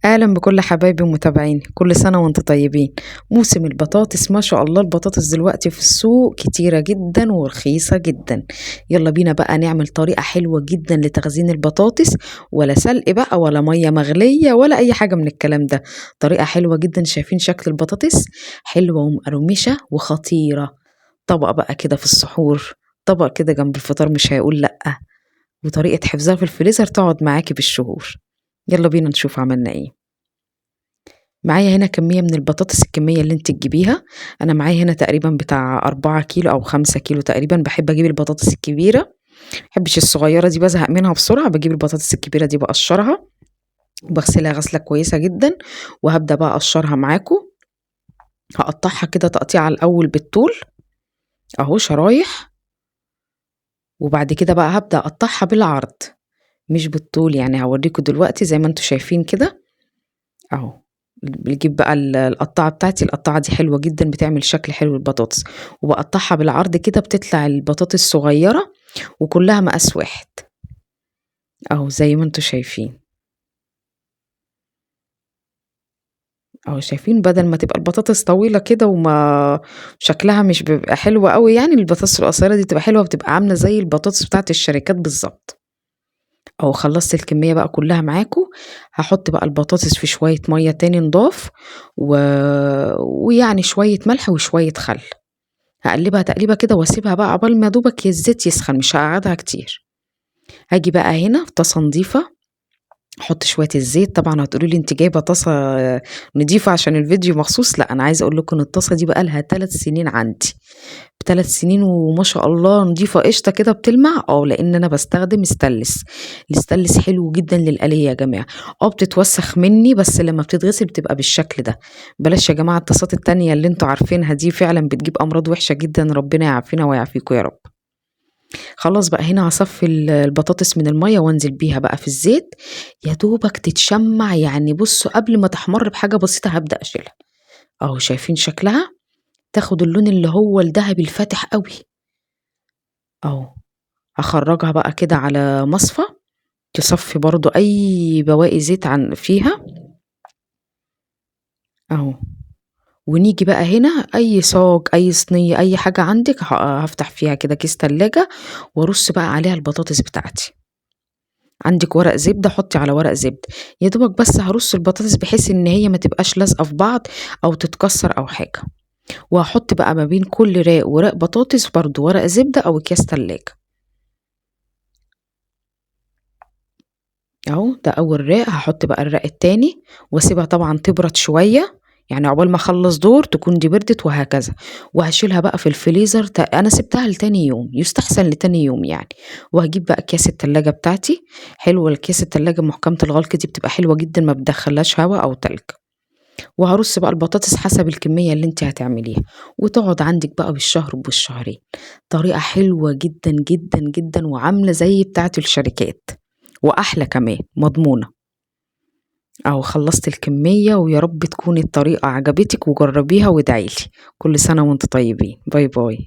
أهلا بكل حبايبي ومتابعيني، كل سنة وانتم طيبين. موسم البطاطس ما شاء الله، البطاطس دلوقتي في السوق كتيرة جدا ورخيصة جدا. يلا بينا بقى نعمل طريقة حلوة جدا لتخزين البطاطس، ولا سلق بقى ولا مية مغلية ولا أي حاجة من الكلام ده. طريقة حلوة جدا، شايفين شكل البطاطس حلوة ومقرمشة وخطيرة. طبق بقى كده في السحور، طبق كده جنب الفطار مش هيقول لأ. وطريقة حفظها في الفريزر تقعد معاكي بالشهور. يلا بينا نشوف عملنا ايه. معايا هنا كمية من البطاطس، الكمية اللي انت تجيبيها. انا معايا هنا تقريبا بتاع 4 كيلو او 5 كيلو تقريبا. بحب اجيب البطاطس الكبيرة، محبش الصغيرة دي بزهق منها بسرعة. بجيب البطاطس الكبيرة دي بقشرها وبغسلها غسلة كويسة جدا، وهبدأ بقى اقشرها معاكم. هقطعها كده تقطيع الاول بالطول اهو شرايح، وبعد كده بقى هبدأ اقطعها بالعرض مش بالطول. يعني هوريكم دلوقتي زي ما انتم شايفين كده اهو. بنجيب بقى القطاعة بتاعتي، القطاعة دي حلوة جدا بتعمل شكل حلو البطاطس، وبقطعها بالعرض كده بتطلع البطاطس صغيرة وكلها مقاس واحد اهو زي ما انتوا شايفين اهو. شايفين بدل ما تبقى البطاطس طويلة كده وما شكلها مش بيبقى حلو قوي، يعني البطاطس القصيرة دي بتبقى حلوة، بتبقى عاملة زي البطاطس بتاعت الشركات بالظبط اهو. خلصت الكمية بقى كلها معاكم. هحط بقى البطاطس في شوية مية تاني نضاف ويعني شوية ملح وشوية خل. هقلبها تقليبه كده واسيبها بقى عقبال ما دوبك الزيت يسخن، مش هقعدها كتير. هاجي بقى هنا في طاسه نضيفه، احط شويه الزيت. طبعا هتقولي لي انت جايبه طاسه نضيفه عشان الفيديو مخصوص، لا انا عايزه اقول لكم ان الطاسه دي بقى لها 3 سنين عندي، ب3 سنين وما شاء الله نضيفه قشطه كده بتلمع. لان انا بستخدم ستانلس. الستانلس حلو جدا للقليه يا جماعه. بتتوسخ مني بس لما بتتغسل بتبقى بالشكل ده. بلاش يا جماعه الطاسات التانية اللي انتوا عارفينها دي، فعلا بتجيب امراض وحشه جدا. ربنا يعافينا ويعافيكم يا رب. خلاص بقى هنا هصفي البطاطس من المية وانزل بيها بقى في الزيت، يا دوبك تتشمع. يعني بصوا قبل ما تحمر بحاجة بسيطة هبدأ اشيلها اهو. شايفين شكلها تاخد اللون اللي هو الذهبي الفاتح قوي اهو. هخرجها بقى كده على مصفى تصفي برضو اي بواقي زيت عن فيها اهو. ونيجي بقى هنا اي صاج اي صينية اي حاجة عندك هفتح فيها كده كيس تلاجة وارص بقى عليها البطاطس بتاعتي. عندك ورق زبدة حطي على ورق زبدة، يا دوبك بس هرص البطاطس بحيث ان هي ما تبقاش لازقة في بعض او تتكسر او حاجة. وهحط بقى ما بين كل راق وراق بطاطس برضو ورق زبدة او اكياس تلاجة اهو. ده اول راق. هحط بقى الراق التاني واسيبها طبعا تبرد شوية، يعني عقبال ما اخلص دور تكون دي بردت وهكذا. وهشيلها بقى في الفريزر. انا سبتها لتاني يوم، يستحسن لتاني يوم يعني. وهجيب بقى اكياس التلاجة بتاعتي. حلوة الكيس التلاجة محكمة الغلق دي بتبقى حلوة جدا، ما بتدخلهاش هوا او تلج. وهرص بقى البطاطس حسب الكمية اللي انت هتعمليها، وتقعد عندك بقى بالشهر وبالشهرين. طريقة حلوة جدا جدا جدا وعاملة زي بتاعة الشركات، واحلى كمان مضمونة اهو. خلصت الكمية، ويا رب تكون الطريقة عجبتك وجربيها وادعيلي. كل سنة وانت طيبين. باي باي.